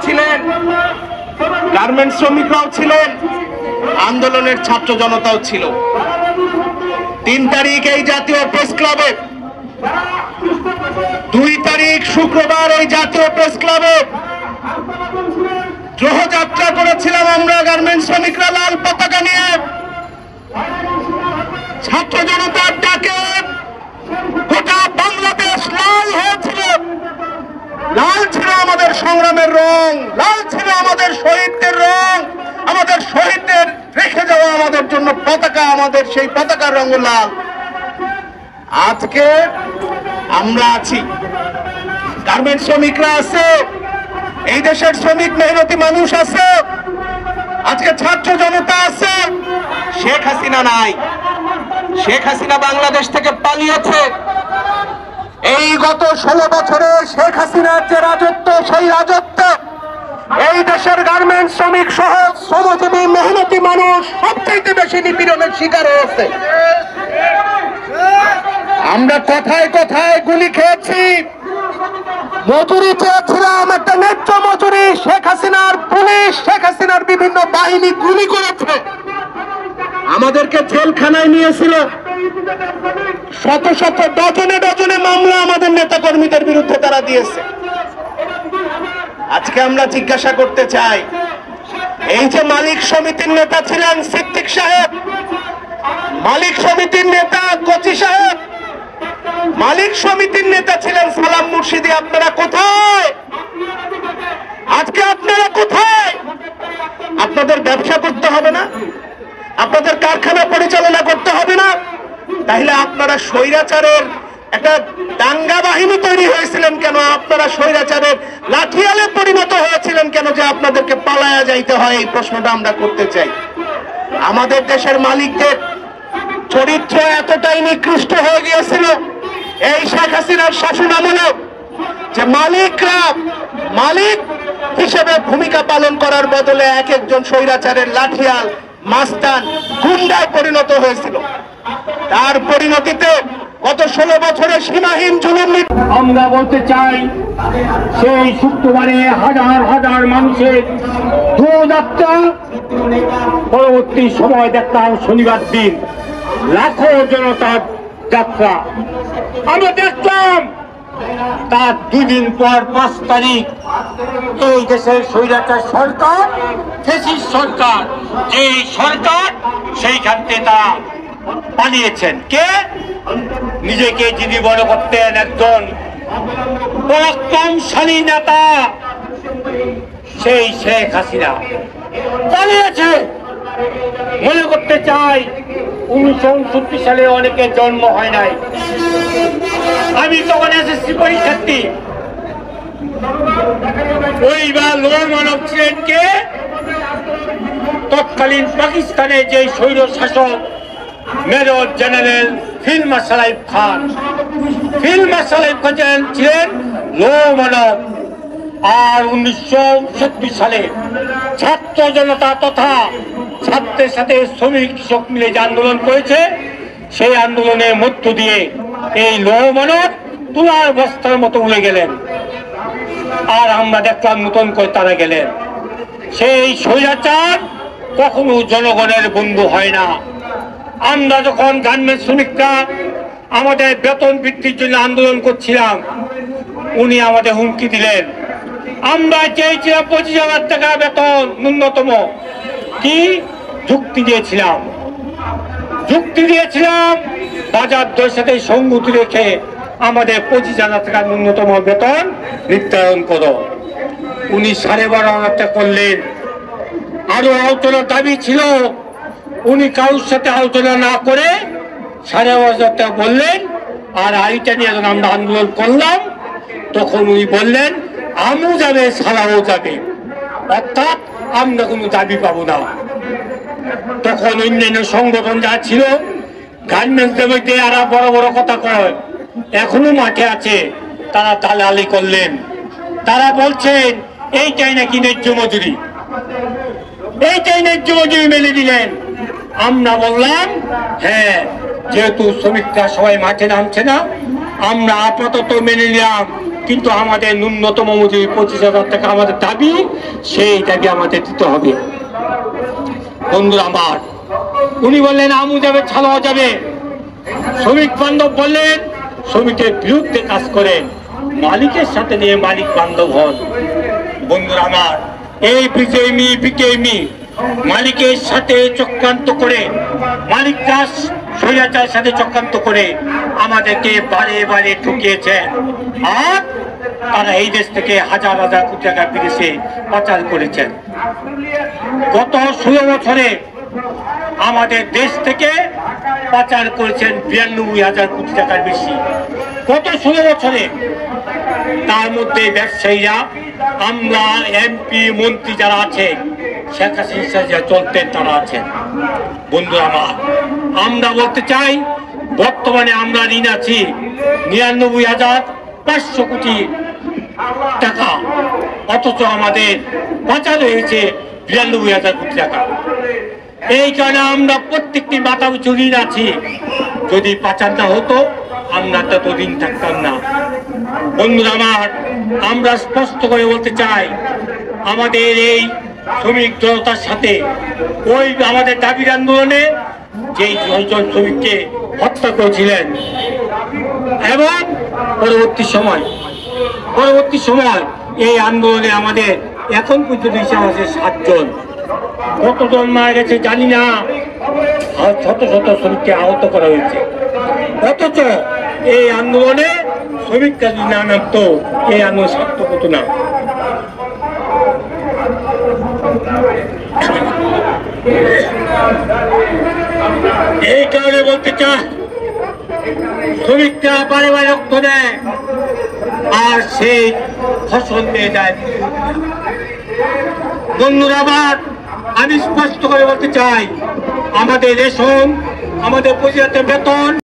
ছিলেন, গার্মেন্টস শ্রমিকরাও ছিলেন, আন্দোলনের ছাত্র জনতাও ছিল। 3 তারিখ এই জাতীয় প্রেস ক্লাবে, 2 তারিখ শুক্রবার এই জাতীয় প্রেস ক্লাবে গ্রহযাত্রা করেছিলাম আমরা গার্মেন্টস শ্রমিকরা লাল পতাকা নিয়ে। ছাত্র জনতার ডাকে গোটা বাংলাদেশ লাল হয়েছিল। লাল ছিল আমাদের সংগ্রামের রং, লাল ছিল আমাদের শহীদদের রং, আমাদের শহীদদের রেখে যাওয়া আমাদের জন্য পতাকা, আমাদের সেই পতাকার রঙ লাল। আজকে আমরা আছি, গার্মেন্টস শ্রমিকরা আছে, এই দেশের শ্রমিক মেহনতি মানুষ আছে, আজকে ছাত্র জনতা আছে। শেখ হাসিনা নাই, শেখ হাসিনা বাংলাদেশ থেকে পালিয়েছে। এই গত 16 বছরে শেখ হাসিনার যে রাজত্ব, সেই রাজত্ব এই দেশের গার্মেন্টস শ্রমিক সহ শ্রমজীবী মেহনতি মানুষ সবচেয়ে বেশি নিপীড়নের শিকার হয়েছে। আমরা কথায় কথায় গুলি খেয়েছি, মজুরি চেয়েছিলাম, একটা ন্যায্য মজুরি। শেখ হাসিনার পুলিশ, শেখ হাসিনার বিভিন্ন বাহিনী গুলি করেছে, আমাদেরকে জেলখানায় নিয়েছিল। শত শত ডজনে ডজনে মামলা আমাদের নেতা কর্মীদের বিরুদ্ধে তারা দিয়েছে। আজকে আমরা জিজ্ঞাসা করতে চাই, এই যে মালিক সমিতির নেতা ছিলেন সিদ্দিক সাহেব, মালিক সমিতির নেতা কচি সাহেব, মালিক সমিতির নেতা ছিলেন সালাম মুর্শিদি, আপনারা কোথায়? আজকে আপনারা কোথায়? আপনাদের ব্যবসা করতে হবে না? আপনাদের কারখানা পরিচালনা করতে হবে না? তাহলে আপনারা স্বৈরাচারের একটা দাঙ্গা বাহিনী তৈরি হয়েছিলেন কেন? আপনারা স্বৈরাচারের লাঠিয়ালে পরিণত হয়েছিলেন কেন যে আপনাদেরকে পালায়া যাইতে হয়? এই প্রশ্নটা আমরা করতে চাই। আমাদের দেশের মালিকদের চরিত্র এতটাই নিকৃষ্ট হয়ে গিয়েছিল এই শেখ হাসিনার শাসন আমলে, যে মালিকরা মালিক হিসেবে ভূমিকা পালন করার বদলে এক একজন স্বৈরাচারের লাঠিয়াল, মাস্তান, গুন্ডায় পরিণত হয়েছিল। তার পরিণতিতে গত 16 বছরে সীমাহীন জুলুম। আমরা বলতে চাই, সেই শুক্রবারে হাজার হাজার মানুষের দোযাত্রা, পরবর্তী সময় দেখলাম শনিবার দিন লাখো জনতার যাত্রা। আমরা দেখলাম তার 2 দিন পর 5 তারিখ এই দেশের স্বৈরাচার সরকার, ফ্যাসিস্ট সরকার, এই সরকার সেইখান থেকে তারা পালিয়েছেন। কে? নিজেকে যিনি বড় করতেন একজন পরাক্রমশালী নেতা, সেই শেখ হাসিনা পালিয়েছে। মনে করতে চাই 1969 সালে অনেকের জন্ম হয় নাই। আমি তখন এসএসসি পরীক্ষার্থী। ওইবার লোক মানব ছিলেন কে? তৎকালীন পাকিস্তানে যে স্বৈর শাসক major general field marshal Ayub Khan. Field marshal Ayub Khan ছিলেন লোক মানব। আর 1970 সালে ছাত্র জনতা তথা ছাত্রের সাথে শ্রমিক কৃষক মিলে যে আন্দোলন করেছে, সেই আন্দোলনের মধ্য দিয়ে এই লৌহ মানব তুলার বস্তার মতো উড়ে গেলেন। আর আমরা দেখলাম নতুন করে তারা গেলেন। সেই স্বৈরাচার কখনো জনগণের বন্ধু হয় না। আমরা যখন গার্মেন্টস শ্রমিকরা আমাদের বেতন বৃদ্ধির জন্য আন্দোলন করছিলাম, উনি আমাদের হুমকি দিলেন। আমরা চেয়েছিলাম 25,000 টাকা বেতন ন্যূনতম। কি যুক্তি দিয়েছিলাম? বাজার দরের সাথে সঙ্গতি রেখে আমাদের 25,000 টাকা ন্যূনতম বেতন নির্ধারণ করো। উনি 12,500 টাকা করলেন। আরো আলোচনার দাবি ছিল, উনি কারোর সাথে আলোচনা না করে 12,500 টাকা বললেন। আর আইটা নিয়ে যখন আমরা আন্দোলন করলাম, তখন উনি বললেন আমও যাবে, সালাও যাবে, অর্থাৎ আমরা কোনো দাবি পাবো না। তখন অন্যান্য সংগঠন যা ছিল, গার্মেন্টসের মধ্যে আরা বড় বড় কথা কয়, এখনো মাঠে আছে, তারা দালালি করলেন। তারা বলছেন এইটাই নাকি ন্যায্য মজুরি, এইটাই ন্যায্য মজুরি মেনে দিলেন। আমরা বললাম হ্যাঁ, যেহেতু শ্রমিকরা সবাই মাঠে নামছে না, আমরা আপাতত মেনে নিলাম, কিন্তু আমাদের ন্যূনতম মজুরি 25,000 টাকা আমাদের দাবি, সেই দাবি আমাদের দিতে হবে। বন্ধুরা আমার, উনি বললেন আমু যাবে, ছাড়াও যাবে। শ্রমিক বান্ধব বললেন শ্রমিকের বিরুদ্ধে কাজ করেন, মালিকের সাথে নিয়ে মালিক বান্ধব হন। বন্ধুরা আমার, এই বিকেএমই মালিকের সাথে চক্রান্ত করে, মালিকরা স্বৈরাচারের সাথে চক্রান্ত করে আমাদেরকে বারে বারে ঠকিয়েছেন। আর তারা এই দেশ থেকে হাজার হাজার কোটি টাকা বিদেশে পাচার করেছেন। গত 16 বছরে আমাদের দেশ থেকে পাচার করেছেন 92,000 কোটি টাকার বেশি। গত 16 বছরে তার মধ্যে ব্যবসায়ীরা, আমরা, এমপি, মন্ত্রী যারা আছে, শেখ হাসিনা যারা চলতেন তারা আছেন। বন্ধুরা আমার, আমরা বলতে চাই বর্তমানে আমরা ঋণ আছি 99,500 কোটি টাকা, অথচ আমাদের পাচার হয়েছে 92,000 কোটি টাকা। এই কারণে আমরা প্রত্যেকটি মাথা উঁচু ঋণ আছি। যদি পাচার না হতো আমরা তত ঋণ থাকতাম না। বন্ধুরা আমার, আমরা স্পষ্ট করে বলতে চাই, আমাদের এই শ্রমিক জনতার সাথে ওই আমাদের দাবির আন্দোলনে যেই 6 জন শ্রমিককে হত্যা করেছিলেন, এবং পরবর্তী সময় এই আন্দোলনে আমাদের এখন পর্যন্ত হিসাব আছে 7 জন। কতজন মারা গেছে জানি না, আর শত শত শ্রমিককে আহত করা হয়েছে। অথচ এই আন্দোলনে শ্রমিকরা যদি না নামতো এই আন্দোলন সার্থক হতো না। এই কারণে বলতে চাই, শ্রমিকরা বারে বারে রক্ত দেয় আর সেই ফসল নিয়ে যায়। বন্ধুরা আবার, আমি স্পষ্ট করে বলতে চাই, আমাদের রেশন, আমাদের প্রতিষ্ঠানের বেতন